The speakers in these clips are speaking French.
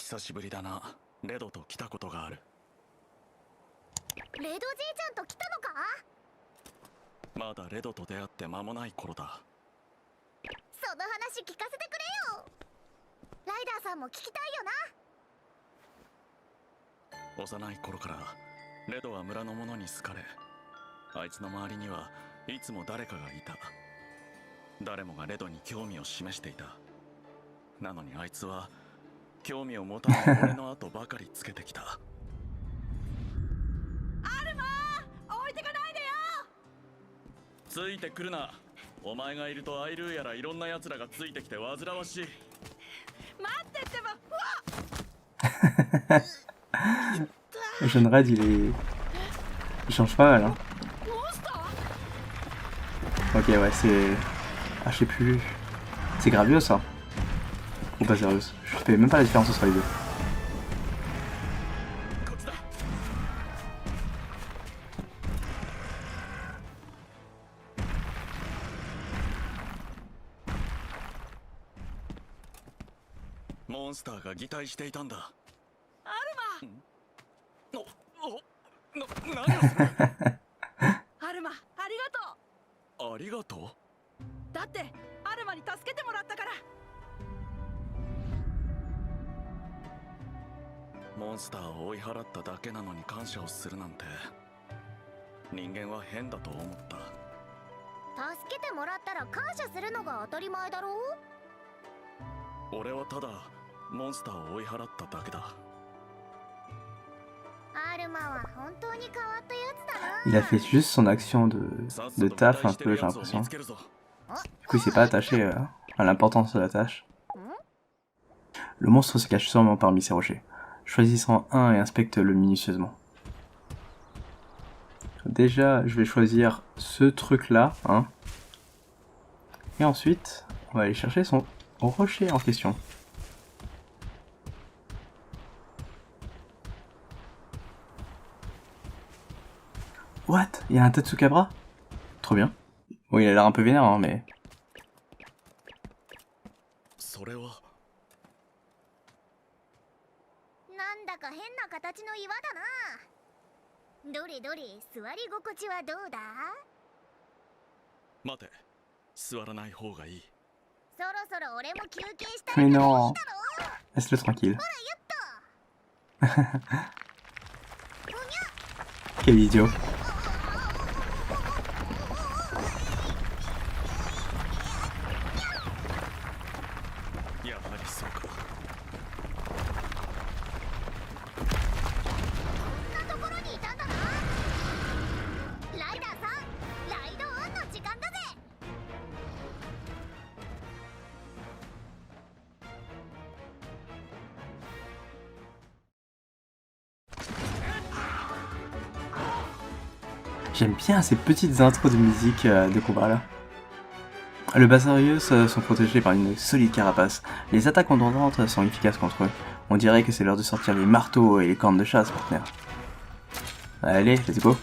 久しぶりだな。レドと来たことがある。レドじいちゃんと来たのか？まだレドと出会って間もない頃だ。その話聞かせてくれよ。ライダーさんも聞きたいよな。幼い頃からレドは村の者に好かれ、あいつの周りにはいつも誰かがいた。誰もがレドに興味を示していた。なのにあいつは興味を持たない俺の後ばかりつけてきた。アルマー、置いてかないでよ。ついてくるな。お前がいるとアイルーやらいろんな奴らがついてきて煩わしい。待ってってば。うわJeune Red, il change pas mal, hein. Ok, ouais, c'est... Ah, je sais plus... C'est Gravios, ça. Ou pas sérieuse. Je fais même pas la différence entre les deux. モンスターが擬態していたんだ。アルマ。何をする？アルマ、ありがとありがとう？だってアルマに助けてもらったから。モンスターを追い払っただけなのに感謝をするなんて、人間は変だと思った。助けてもらったら感謝するのが当たり前だろう。俺はただモンスターを追い払っただけだ。アルマは本当に変わったやつだな。Il a fait juste son action de taf un peu, j'ai l'impression. Du coup, il s'est pas attaché à l'importance de la tâche. Le monstre se cache sûrement parmi ces rochers. Choisissant un et inspecte-le minutieusement. Déjà, je vais choisir ce truc-là, hein. Et ensuite, on va aller chercher son rocher en question. What? Il y a un Tatsukabra? Trop bien. Bon, il a l'air un peu vénère, hein, mais... それはなんだか変な形の岩だな。どれどれ、座り心地はどうだ？待て、座らない方がいい。そろそろ俺も休憩したいからい Mais いだろ non. Laisse-le tranquille. ほら、やった。 Quel idiot. やはりそうか。こんなところにいたんだな。ライダーさん、ライドオンの時間だぜ。J'aime bien ces petites intros de musique de combat là. Le Basarius sont protégés par une solide carapace. Les attaques contondantes sont efficaces contre eux. On dirait que c'est l'heure de sortir les marteaux et les cornes de chasse, partenaire. Allez, let's go.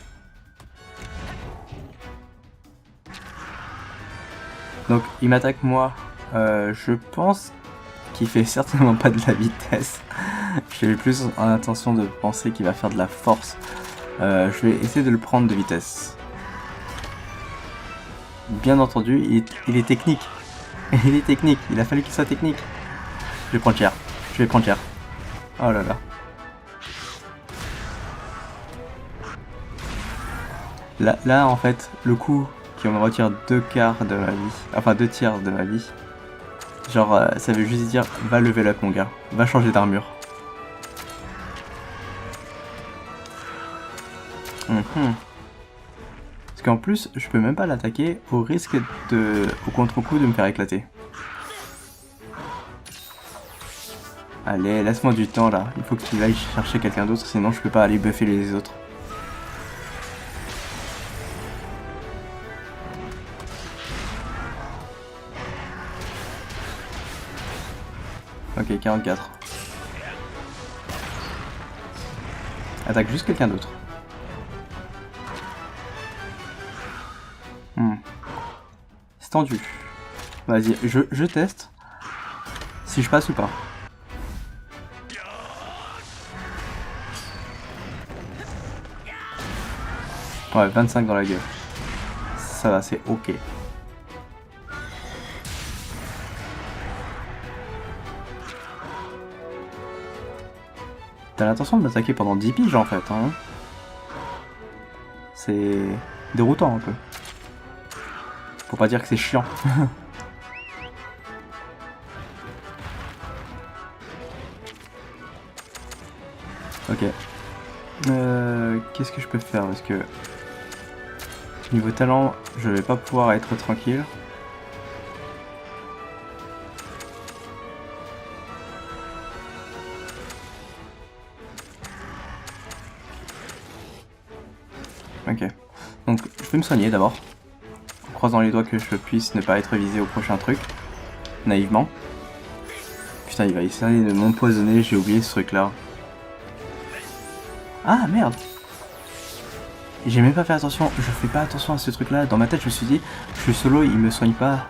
Donc, il m'attaque moi. Je pense qu'il fait certainement pas de la vitesse. J'ai plus en intention de penser qu'il va faire de la force. Je vais essayer de le prendre de vitesse. Bien entendu, il est technique. Il est technique, il a fallu qu'il soit technique. Je vais prendre cher, je vais prendre cher. Oh là là. Là en fait, le coup qui me retire 2 quarts de ma vie, enfin 2 tiers de ma vie, genre ça veut juste dire va level up mon gars, va changer d'armure. Parce qu'en plus, je peux même pas l'attaquer au risque au contre-coup de me faire éclater. Allez, laisse-moi du temps là. Il faut qu'il aille chercher quelqu'un d'autre, sinon je peux pas aller buffer les autres. Ok, 44. Attaque juste quelqu'un d'autre. C'est tendu. Vas-y, je teste si je passe ou pas. Ouais, 25 dans la gueule. Ça va, c'est ok. T'as l'intention de m'attaquer pendant 10 piges en fait, hein. C'est déroutant un peu. Faut pas dire que c'est chiant. Ok. Qu'est-ce que je peux faire parce que niveau talent, je vais pas pouvoir être tranquille. Ok. Donc je vais me soigner d'abord. En croisant les doigts que je puisse ne pas être visé au prochain truc. Naïvement. Putain, il va essayer de m'empoisonner, j'ai oublié ce truc là. Ah merde! J'ai même pas fait attention, je fais pas attention à ce truc là. Dans ma tête je me suis dit, je suis solo, il me soigne pas.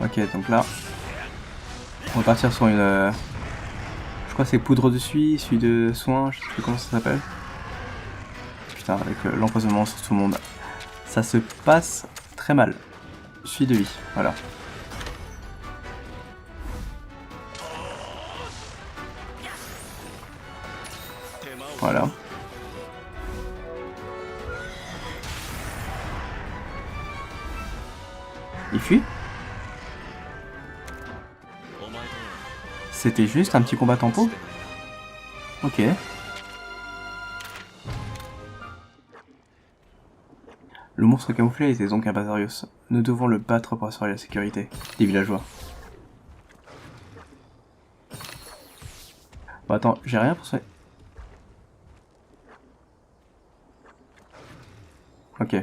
Ok, donc là, on va partir sur une... je crois que c'est poudre de suie de soin, je sais plus comment ça s'appelle. Putain, avec l'empoisonnement sur tout le monde. Ça se passe très mal. Suie de vie, voilà. Voilà. Il fuit. C'était juste un petit combat tempo. Ok. Le monstre camouflé était donc un Basarios. Nous devons le battre pour assurer la sécurité des villageois. Bon attends, j'ai rien pour ça. Ok.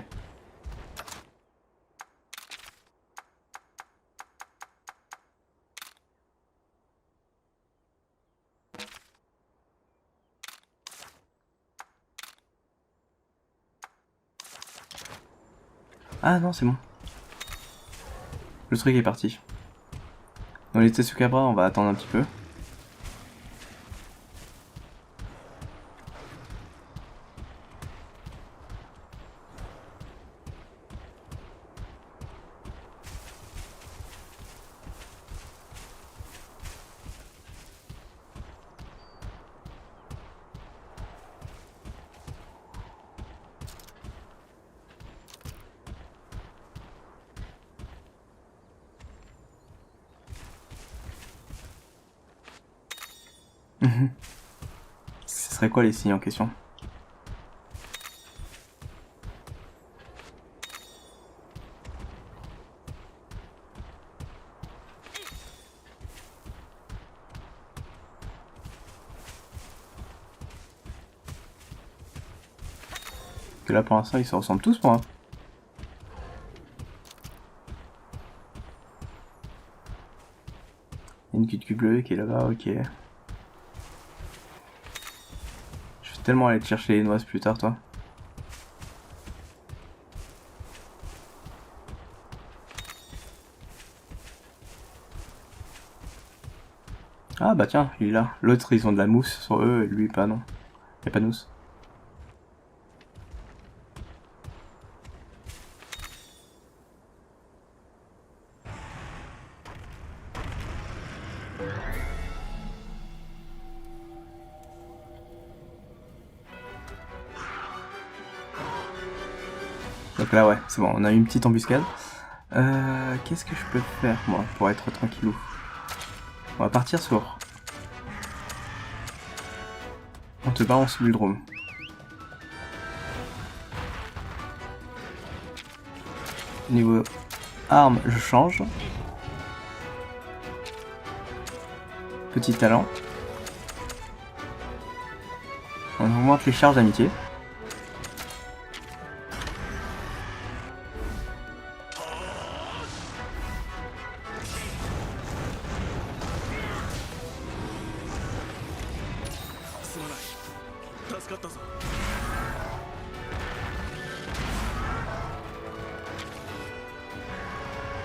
Ah non, c'est bon. Le truc est parti. Dans les Tetsukabra, on va attendre un petit peu. Ce serait quoi les signes en question? Que là pour l'instant ils se ressemblent tous pour moi. Il y a une cuite bleue qui est là-bas, ok. Je vais tellement aller te chercher les noises plus tard, toi. Ah bah tiens, il est là. L'autre ils ont de la mousse sur eux et lui pas, non. Y'a pas de mousse. Donc là ouais, c'est bon, on a eu une petite embuscade. Qu'est-ce que je peux faire moi pour être tranquillou? On va partir sur... On te balance l'Uldrome. Niveau arme, je change. Petit talent. On augmente les charges d'amitié.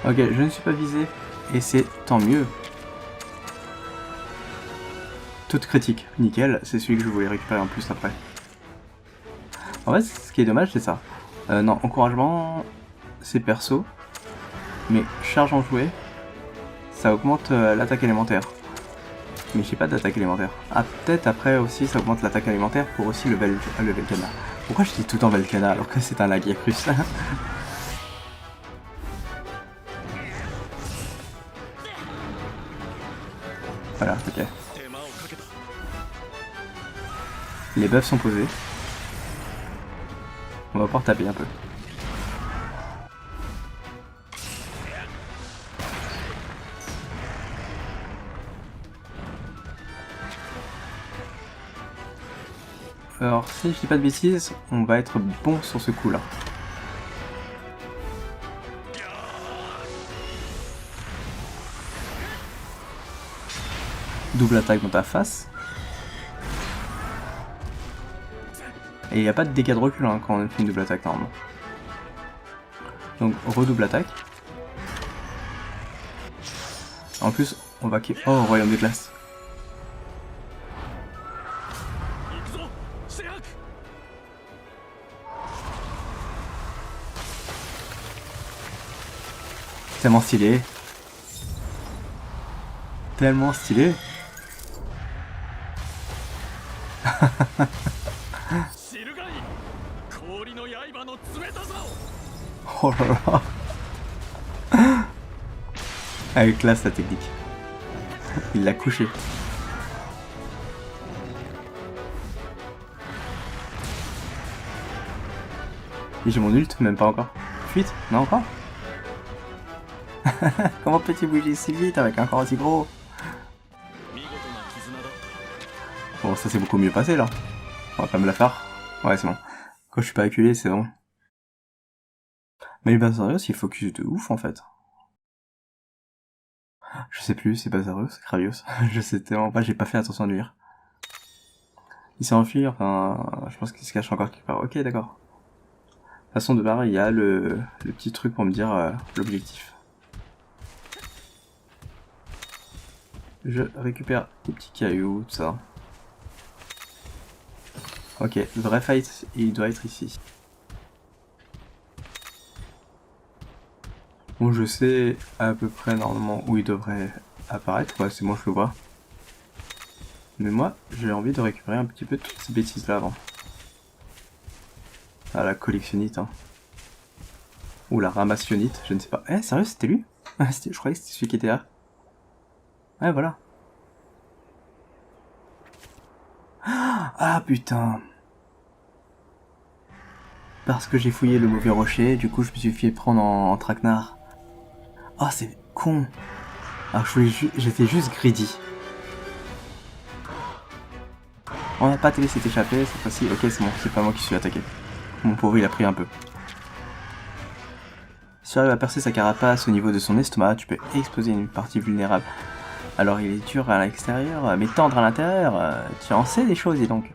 Ok, je ne suis pas visé, et c'est tant mieux. toute critique. Nickel, c'est celui que je voulais récupérer en plus après. En fait, ce qui est dommage, c'est ça. Non, encouragement, c'est perso. Mais charge en jouet, ça augmente l'attaque élémentaire. Mais j'ai pas d'attaque élémentaire. Ah, peut-être après aussi ça augmente l'attaque élémentaire pour aussi le Velkhana. Pourquoi je dis tout le temps Velkhana alors que c'est un Lagiacrus? Voilà, ok. Les buffs sont posés. On va pouvoir taper un peu. Alors, si je dis pas de bêtises, on va être bon sur ce coup-là. Double attaque dans ta face. Et il n'y a pas de dégâts de recul hein, quand on fait une double attaque normalement. Donc redouble attaque. En plus, on va... Oh, royaume des glaces. Tellement stylé. Tellement stylé. Oh là là. Avec classe la technique. Il l'a couché. Et j'ai mon ult, même pas encore. Fuite? Non encore? Comment peux-tu bouger si vite avec un corps aussi gros? Bon, ça s'est beaucoup mieux passé là. On va pas me la faire. Ouais, c'est bon. Quand je suis pas acculé, c'est bon. Mais le Basarios, il focus de ouf en fait. Je sais plus, c'est Basarios, c'est Kravios. Je sais tellement pas, j'ai pas fait attention à lui lire. Il s'est enfui, enfin, je pense qu'il se cache encore quelque part. Ok, d'accord. De toute façon, de barre, il y a le petit truc pour me dire l'objectif. Je récupère des petits cailloux, tout ça. Ok, le vrai fight, il doit être ici. Bon, je sais à peu près normalement où il devrait apparaître, ouais, c'est moi je le vois. Mais moi, j'ai envie de récupérer un petit peu toutes ces bêtises là avant. Ah, la collectionnite, hein. Ou la ramassionnite, je ne sais pas. Eh, sérieux, c'était lui? Je croyais que c'était celui qui était là. Ouais, voilà. Ah, putain. Parce que j'ai fouillé le mauvais rocher, du coup je me suis fait prendre en traquenard. Oh, c'est con. Alors j'étais juste greedy. On n'a pas te laissé t'échapper cette fois-ci. Ok, c'est bon, c'est pas moi qui suis attaqué. Mon pauvre, il a pris un peu. Si tu arrives à percer sa carapace au niveau de son estomac, tu peux exploser une partie vulnérable. Alors il est dur à l'extérieur, mais tendre à l'intérieur. Tu en sais des choses, et donc.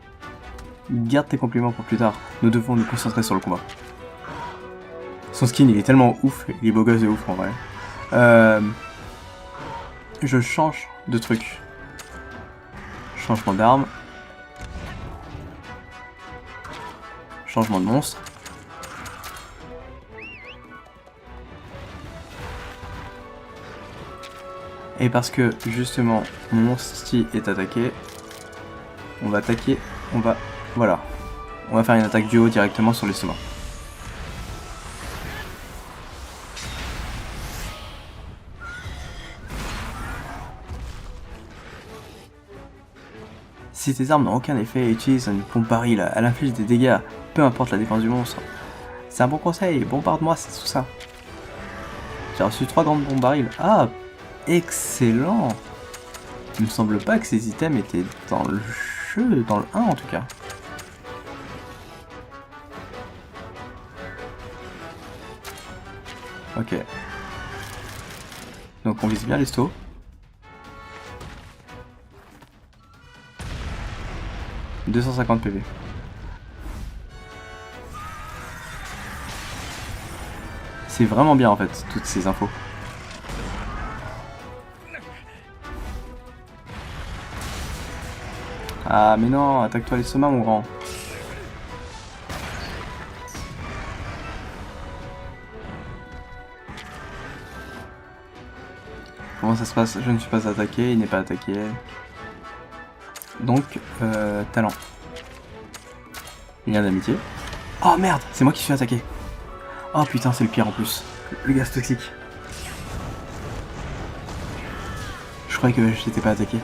Garde tes compliments pour plus tard. Nous devons nous concentrer sur le combat. Son skin, il est tellement ouf. Il est beau gosse de ouf, en vrai. Je change de truc. Changement d'arme. Changement de monstre. Et parce que, justement, mon monstre est attaqué, on va attaquer, voilà. On va faire une attaque du haut directement sur l'estomac. Si tes armes n'ont aucun effet et utilisent une pompe baril, elle inflige des dégâts, peu importe la défense du monstre. C'est un bon conseil, bombarde-moi, c'est tout ça. J'ai reçu 3 grandes bombes barils. Ah, excellent! Il me semble pas que ces items étaient dans le jeu, dans le 1 en tout cas. Ok. Donc on vise bien les stos. « 250 PV. C'est vraiment bien en fait, toutes ces infos. Ah mais non, attaque-toi l'estomac mon grand. Comment ça se passe? Je ne suis pas attaqué, il n'est pas attaqué. Donc, talent. Lien d'amitié. Oh merde, c'est moi qui suis attaqué. Oh putain, c'est le pire en plus. Le gaz toxique. Je croyais que j'étais pas attaqué.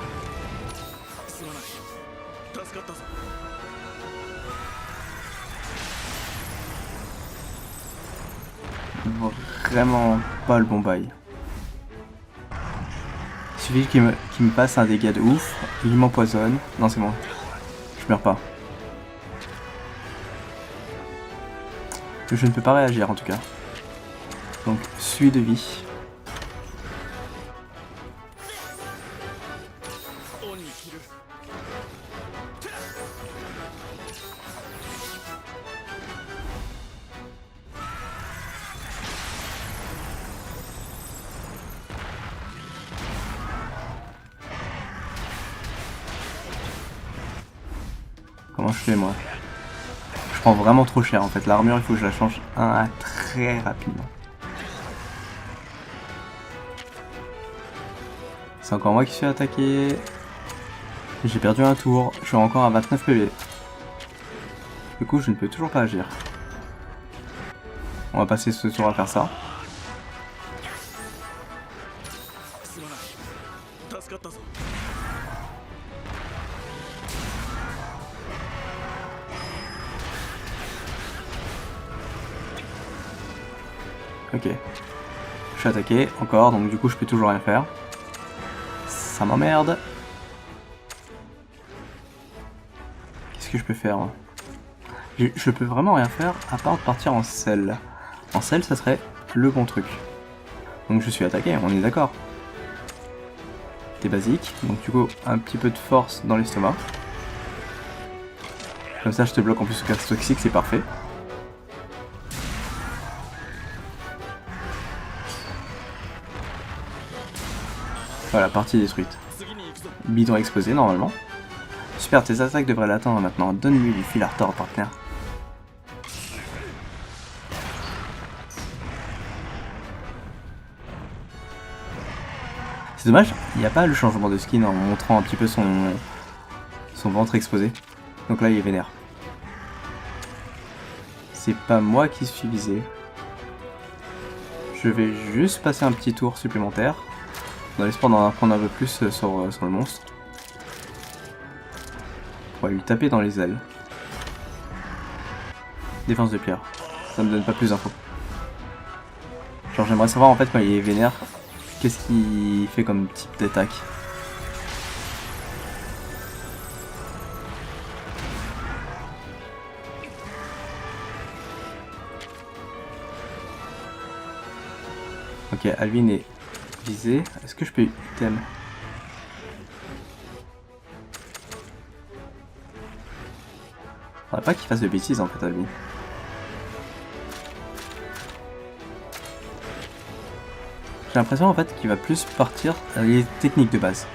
Vraiment pas le bon bail. Il suffit qu'il me passe un dégât de ouf, il m'empoisonne. Non, c'est bon. Je meurs pas. Je ne peux pas réagir en tout cas. Donc, suis de vie. Comment je fais moi? Je prends vraiment trop cher en fait. L'armure, il faut que je la change très rapidement. C'est encore moi qui suis attaqué. J'ai perdu un tour. Je suis encore à 29 PV. Du coup, je ne peux toujours pas agir. On va passer ce tour à faire ça. Ok. Je suis attaqué, encore, donc du coup je peux toujours rien faire. Ça m'emmerde. Qu'est-ce que je peux faire? Je peux vraiment rien faire à part partir en selle. En selle, ça serait le bon truc. Donc je suis attaqué, on est d'accord. T'es basique, donc du coup un petit peu de force dans l'estomac. Comme ça je te bloque en plus au gaz toxique, c'est parfait. Voilà, partie détruite. Bidon explosé normalement. Super, tes attaques devraient l'atteindre maintenant. Donne-lui du fil à retordre, partenaire. C'est dommage, il n'y a pas le changement de skin en montrant un petit peu son ventre exposé. Donc là, il est vénère. C'est pas moi qui suis visé. Je vais juste passer un petit tour supplémentaire. Dans l'espoir d'en apprendre un peu plus sur le monstre. On va lui taper dans les ailes. Défense de pierre. Ça me donne pas plus d'infos. Genre j'aimerais savoir en fait quand il est vénère, qu'est-ce qu'il fait comme type d'attaque. Ok, Alvin est visé. Est-ce que je peux item? Faudrait pas qu'il fasse de bêtises en fait, Alvin. J'ai l'impression en fait qu'il va plus partir les techniques de base.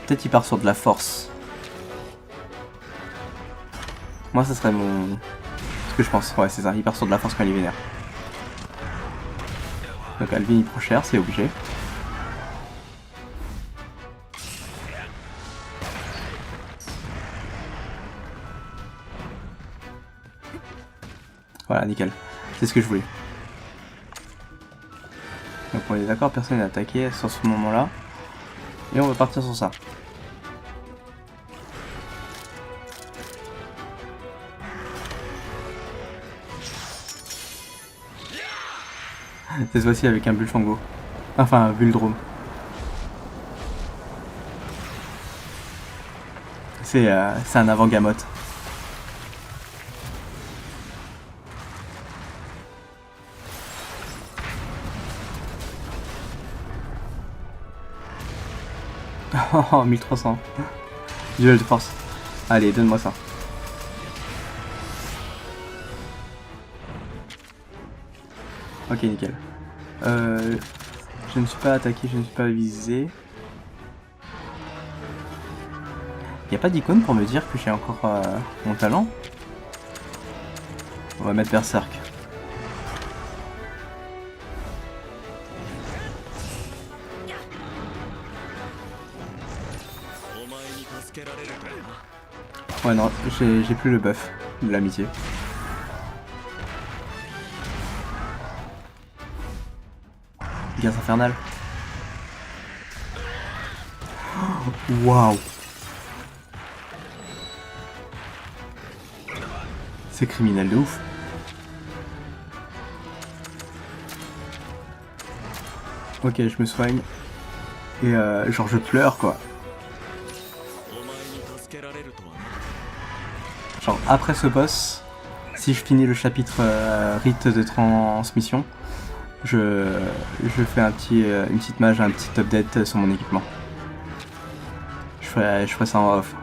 Peut-être qu'il part sur de la force. Moi ça serait ce que je pense. Ouais c'est ça, il part sur de la force quand il est vénère. Donc Alvin il prend cher, c'est obligé. Voilà, nickel. C'est ce que je voulais. Donc on est d'accord, personne n'est attaqué sur ce moment-là. Et on va partir sur ça. Cette fois-ci avec un Bulfango. Enfin, un Buldrome. C'est un avant-gamote. Oh, 1300. Duel de force. Allez, donne-moi ça. Ok, nickel. Je ne suis pas attaqué, je ne suis pas visé. Y a pas d'icône pour me dire que j'ai encore mon talent? On va mettre Berserk. お前に助けられるとはな。 Ouais, non, j'ai plus le buff de l'amitié. Gaz infernal. Waouh. C'est criminel de ouf. Ok, je me soigne. Et genre je pleure quoi. お前に助けられるとはな。 Genre après ce boss, si je finis le chapitre rite de transmission, je fais une petite mage, un petit update sur mon équipement. Je ferai ça en off.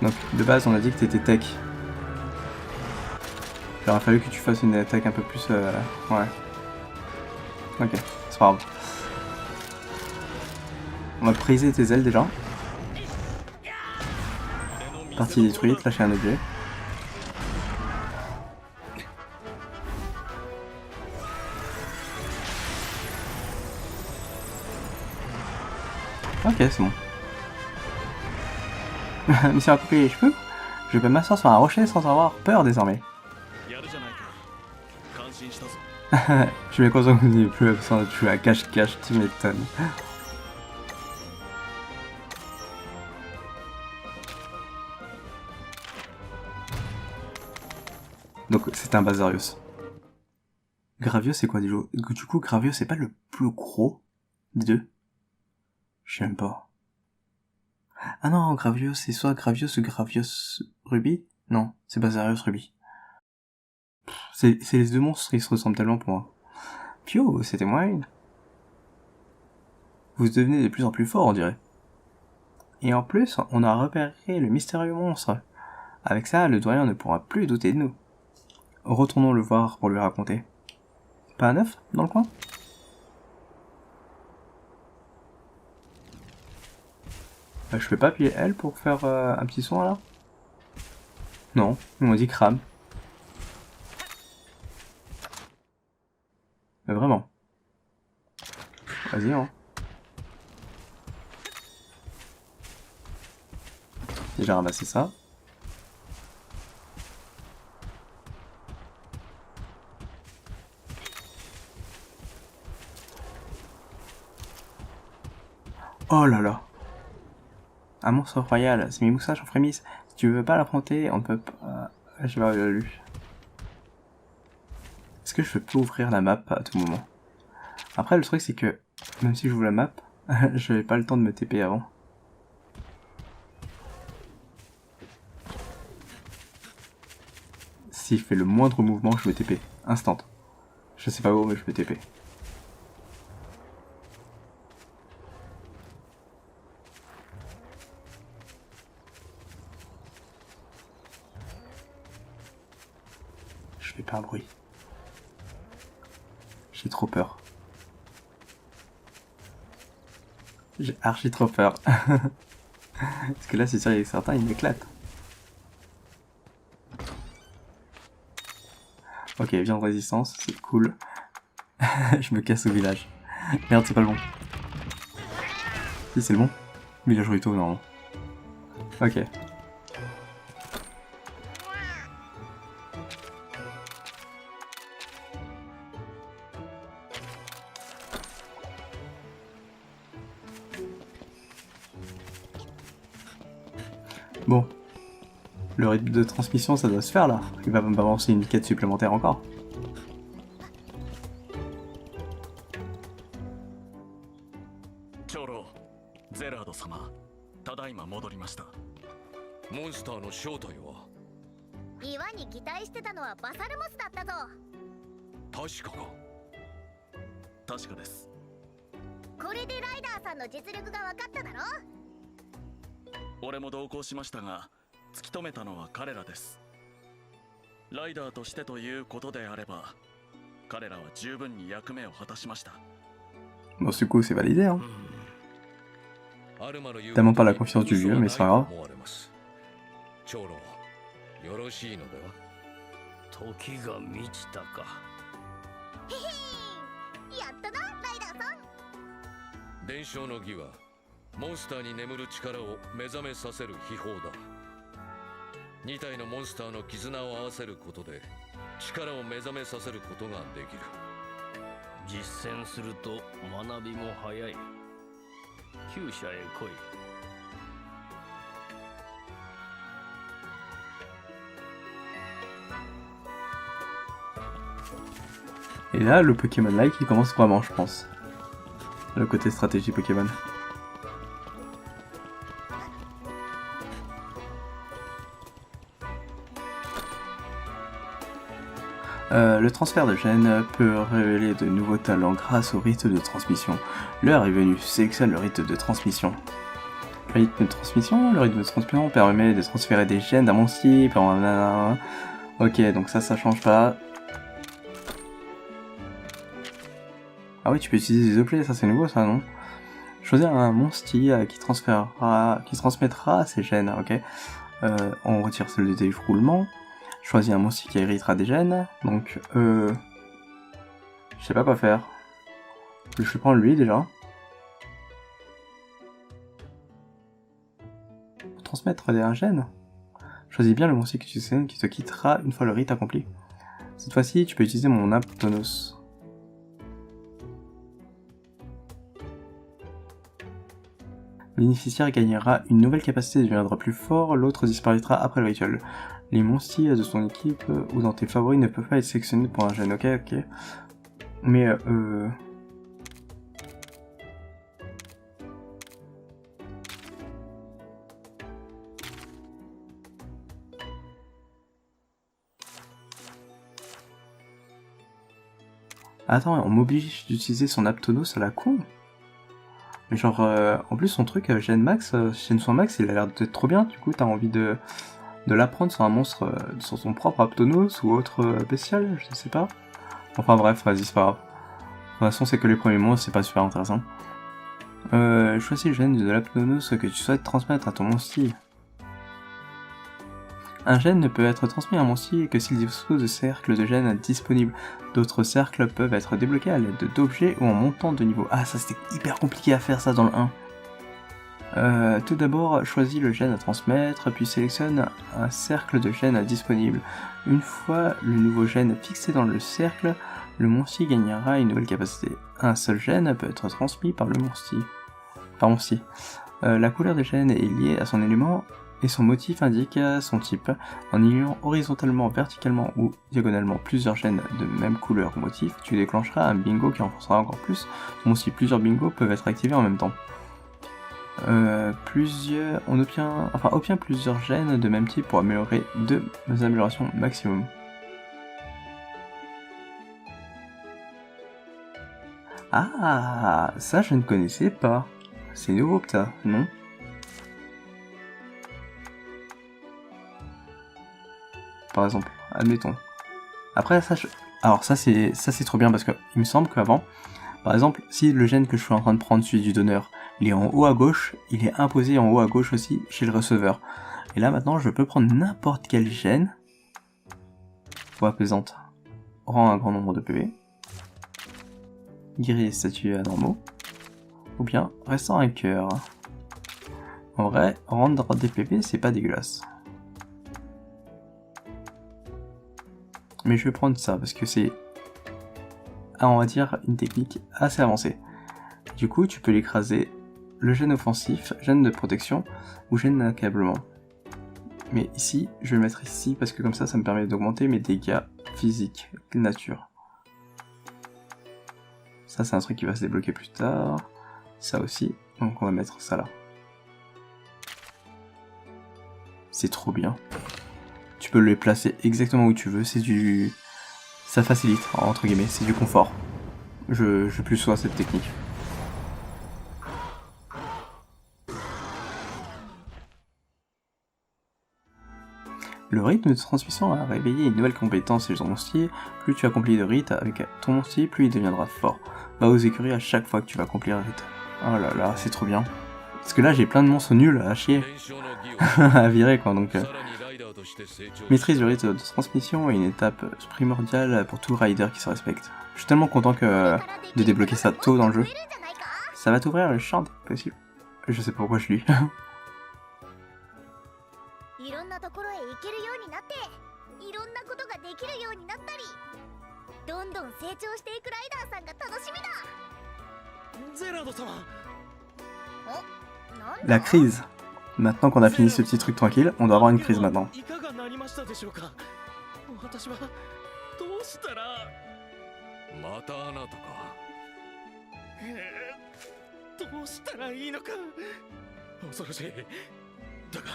Donc de base on a dit que t'étais tech. Il aurait fallu que tu fasses une attaque un peu plus... ouais. Ok, c'est pas grave. On va briser tes ailes déjà. Partie détruite, lâcher un objet. Ok, c'est bon. Mission accomplie, je peux m'asseoir sur un rocher sans avoir peur désormais. やるじゃないか。感心したぞ。 Je suis bien conscient que vous n'avez plus besoin de jouer à cache-cache, tu m'étonnes. Donc c'est un Basarius. Gravios c'est quoi déjà? Du coup Gravios c'est pas le plus gros des deux? Je sais même pas. Ah non, Gravios c'est soit Gravios ou Gravios Ruby? Non, c'est Basarius Ruby. C'est les deux monstres, ils se ressemblent tellement pour moi. Pio, c'était moyen. Vous devenez de plus en plus fort, on dirait. Et en plus, on a repéré le mystérieux monstre. Avec ça, le doyen ne pourra plus douter de nous. Retournons le voir pour lui raconter. Pas un œuf dans le coin? Je peux pas appuyer L pour faire un petit son là? Non, ils m'ont dit crame. Mais vraiment. Vas-y, hein. Déjà ramassé ça. Oh là là. Un monstre royal, c'est mes moustaches en frémissent. Si tu veux pas l'affronter, on ne peut pas... J'ai pas lu. Est-ce que je peux ouvrir la map à tout moment? Après le truc c'est que, même si j'ouvre la map, je n'avais pas le temps de me TP avant. Si je fais le moindre mouvement, je me TP. Instant. Je sais pas où, mais je me TP. Je fais pas un bruit. J'ai trop peur. J'ai archi trop peur. Parce que là, c'est sûr, il y a certains, ils m'éclatent. Ok, viande résistance, c'est cool. Je me casse au village. Merde, c'est pas le bon. Si, c'est le bon. Village Ruito, non. Ok. Bon. Le rythme de transmission, ça doit se faire là. Il va me balancer une quête supplémentaire encore. Choro, Zerado様、ただいま戻りました。モンスターの正体は？岩に擬態してたのはバサルモスだったぞ。確かか。確かです。これでライダーさんの実力が分かっただろ？俺も同行しましたが、突き止めたのは彼らです。ライダーとしてということであれば、彼らは十分に役目を果たしました。Bon, du coup, c'est validé, hein. Tellement pas la confiance du vieux, mais c'est pas grave. 長老よろしいのでは。時が満ちたか。やったなライダーさん。伝承の儀はモンスターに眠る力を目覚めさせる秘宝だ。2体のモンスターの絆を合わせることで力を目覚めさせることができる。実践すると学びも早い。厩舎へ来い。Et là, le Pokémon-like, il commence vraiment, je pense. Le côté stratégie Pokémon. Le transfert de gènes peut révéler de nouveaux talents grâce au rite de transmission. L'heure est venue, sélectionne le rite de transmission. Le rythme de transmission permet de transférer des gènes d'un monstre. Ok, donc ça change pas. Ah oui, tu peux utiliser des objets, ça c'est nouveau ça, non? Choisir un monstre qui transmettra ses gènes, ok. On retire celle de déroulement. Choisis un monstre qui héritera des gènes, donc je sais pas quoi faire. Je vais prendre lui déjà. Pour transmettre un gène. Choisis bien le monstre que tu sais qui te quittera une fois le rite accompli. Cette fois-ci, tu peux utiliser mon Aptonos. Le bénéficiaire gagnera une nouvelle capacité et deviendra plus fort, l'autre disparaîtra après le rituel. Les monstres de son équipe ou dans tes favoris ne peuvent pas être sélectionnés pour un gène, ok. Mais attends, on m'oblige d'utiliser son Aptonos à la con. Mais genre, en plus son truc, Gène Max, Gène Soin Max, il a l'air d'être trop bien, du coup t'as envie de l'apprendre sur un monstre, sur son propre Aptonos ou autre bestial, je sais pas. Enfin bref, vas-y, c'est pas grave. De toute façon, c'est que les premiers monstres, c'est pas super intéressant. Choisis le gène de l'Aptonos que tu souhaites transmettre à ton monstre. Un gène ne peut être transmis à un monstre que s'il dispose de cercles de gènes disponibles. D'autres cercles peuvent être débloqués à l'aide d'objets ou en montant de niveau. Ah, ça c'était hyper compliqué à faire ça dans le 1. Tout d'abord, choisis le gène à transmettre, puis sélectionne un cercle de gènes disponible. Une fois le nouveau gène fixé dans le cercle, le monstre gagnera une nouvelle capacité. Un seul gène peut être transmis par le monstre. La couleur des gènes est liée à son élément et son motif indique son type. En liant horizontalement, verticalement ou diagonalement plusieurs gènes de même couleur ou motif, tu déclencheras un bingo qui renforcera encore plus. Plusieurs bingos peuvent être activés en même temps. On obtient plusieurs gènes de même type pour améliorer 2 améliorations maximum. Ah, ça je ne connaissais pas. C'est nouveau que ça, non? Par exemple, admettons. Après ça, alors ça c'est trop bien parce que il me semble qu'avant, par exemple, si le gène que je suis en train de prendre, celui du donneur, il est en haut à gauche, il est imposé en haut à gauche aussi chez le receveur. Et là maintenant, je peux prendre n'importe quel gène. Voie plaisante. Rend un grand nombre de PV. Guérir les statuts anormaux. Ou bien restant un cœur. En vrai, rendre des PV, c'est pas dégueulasse. Mais je vais prendre ça parce que c'est, on va dire, une technique assez avancée. Du coup, tu peux l'écraser le gène offensif, gène de protection ou gène d'accablement. Mais ici, je vais le mettre ici parce que comme ça, ça me permet d'augmenter mes dégâts physiques, nature. Ça, c'est un truc qui va se débloquer plus tard. Ça aussi, donc on va mettre ça là. C'est trop bien. Tu peux les placer exactement où tu veux, c'est du... ça facilite, entre guillemets, c'est du confort. Je plus sois cette technique. Le rythme de transmission a réveillé une nouvelle compétence chez ton monstre. Plus tu accomplis de rites avec ton monstre, plus il deviendra fort. Va aux écuries à chaque fois que tu vas accomplir un rite. Oh là là, c'est trop bien. Parce que là, j'ai plein de monstres nuls à chier, 伝承の儀を à virer, quoi. Donc, さらにライダーとして成長 maîtrise du rythme de transmission est une étape primordiale pour tout rider qui se respecte. Je suis tellement content de débloquer ça tôt dans le jeu. Ça va t'ouvrir le champ des possibles. Je sais pas pourquoi je lis. いろんなところへ行けるようになっていろんなことができるようになったりどんどん成長していくライダーさんが楽しみだ。ゼラード様。なんだ La crise. Maintenant qu'on a fini ce petit truc tranquille, on doit avoir une crise maintenant. いかがなりましたでしょうか。私はどうしたら。またあなたか。どうしたらいいのか。恐ろしい。だが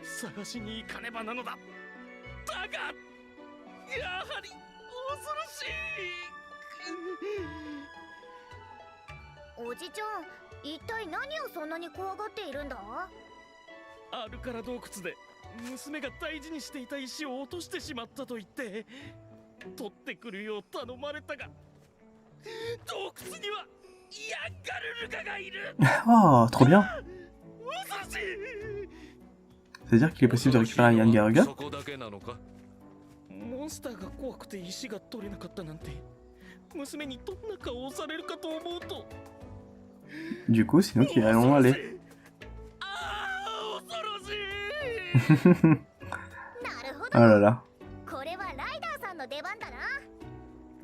探しに行かねばなのだ。だがやはり恐ろしい。おじちゃん、一体何をそんなに怖がっているんだ？アルカラ洞窟で娘が大事にしていた石を落としてしまったと言って取ってくるよう頼まれたが洞窟にはヤンガルルカがいる。 Oh, trop bien! 恐ろしい。 C'est-à-dire qu'il est possible de récupérer un Yann Garuga? そこだけなのか。モンスターが怖くて石が取れなかったなんて娘にどんな顔をされるかと思うと Du coup, c'est nous qui allons aller. ああ恐ろしい。なるほ Oh ど。 là là. これはライダーさんの出番だな。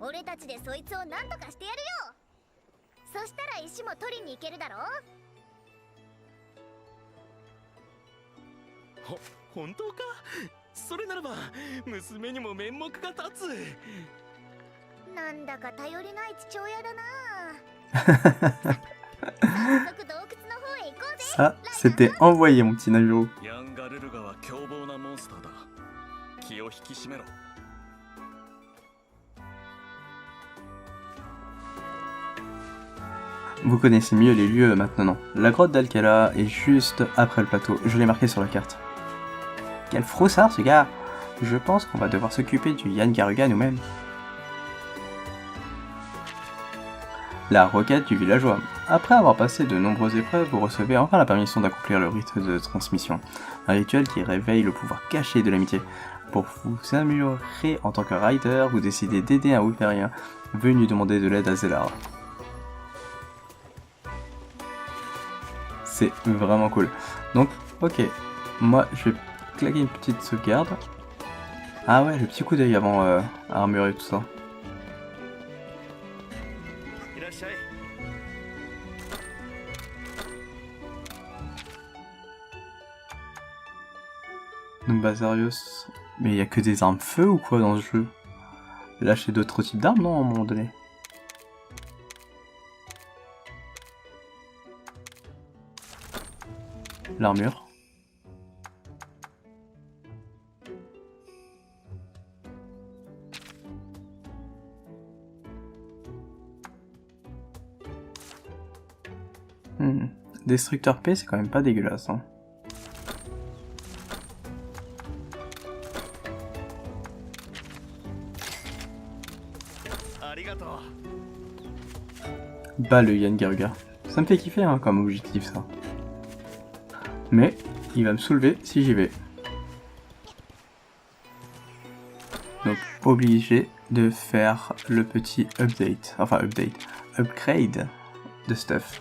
俺たちでそいつを何とかしてやるよ。そしたら石も取りに行けるだろ。本当か。それならば娘にも面目が立つ。なんだか頼りない父親だな。早速洞窟の方へ行こうぜ。 Ça, c'était envoyé, mon petit Naviro. ヤンガルルガは凶暴なモンスターだ。気を引き締めろ。 Vous connaissez mieux les lieux maintenant. La grotte d'Alcala est juste après le plateau. Je l'ai marqué sur la carte. Quel froussard ce gars! Je pense qu'on va devoir s'occuper du Yann Garuga nous-mêmes. La requête du villageois. Après avoir passé de nombreuses épreuves, vous recevez enfin la permission d'accomplir le rite de transmission. Un rituel qui réveille le pouvoir caché de l'amitié. Pour vous améliorer en tant que rider, vous décidez d'aider un Wulperien venu demander de l'aide à Zellar. C'est vraiment cool. Donc, ok. Moi, je vais claquer une petite sauvegarde. Ah ouais, le petit coup d'œil avant armure et tout ça. Donc Basarios... Mais il y a que des armes feu ou quoi dans ce jeu? Lâcher d'autres types d'armes, non, à un moment donné? L'armure. Destructeur P, c'est quand même pas dégueulasse, hein. Bah le Yann Garuga. Ça me fait kiffer hein, comme objectif ça. Mais il va me soulever si j'y vais. Donc obligé de faire le petit update. Enfin upgrade de stuff.